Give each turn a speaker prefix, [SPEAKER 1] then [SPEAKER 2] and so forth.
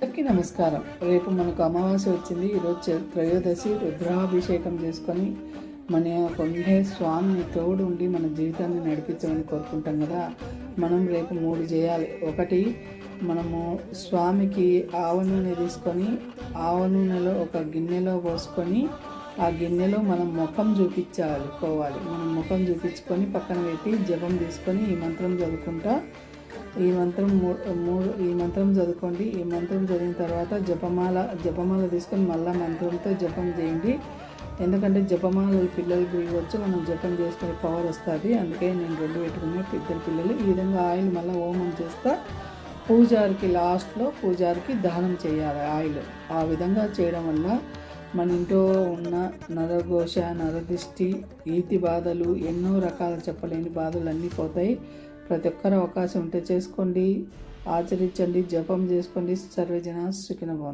[SPEAKER 1] అందరికీ నమస్కారం. రేపు మనకు అమావాస్య వచ్చింది. ఈరోజు త్రయోదశి. రుద్రాభిషేకం చేసుకొని మన కొండే స్వామిని తోడు ఉండి మన జీవితాన్ని నడిపించమని కోరుకుంటాం కదా. మనం రేపు 3 చేయాలి. ఒకటి, మనము స్వామికి ఆవ నూనె తీసుకొని ఆవ నూనెలో ఒక గిన్నెలో పోసుకొని ఆ గిన్నెలో మనం ముఖం చూపించుకోవాలి. మనం ముఖం చూపించుకొని పక్కన పెట్టి జపం తీసుకొని ఈ మంత్రం చదువుకుంటా ఈ మంత్రం చదువుకోండి. ఈ మంత్రం చదివిన తర్వాత జపమాల తీసుకొని మళ్ళీ మంత్రంతో జపం చేయండి. ఎందుకంటే జపమాలలు పిల్లలకి ఇవ్వచ్చు, మనం జపం చేసుకునే పవర్ వస్తుంది. అందుకే నేను 2 పెట్టుకునే ఇద్దరు పిల్లలు. ఈ విధంగా ఆయిల్ మళ్ళీ హోమం చేస్తా పూజారికి లాస్ట్లో పూజారికి దానం చేయాలి ఆయిల్. ఆ విధంగా చేయడం వల్ల మన ఇంట్లో ఉన్న నరఘోష, నరదిష్టి, ఈతి బాధలు, ఎన్నో రకాల చెప్పలేని బాధలు అన్నీ పోతాయి. ప్రతి ఒక్కరు అవకాశం ఉంటే చేసుకోండి, ఆచరించండి, జపం చేసుకోండి. సర్వజన సుఖినో భవంతు.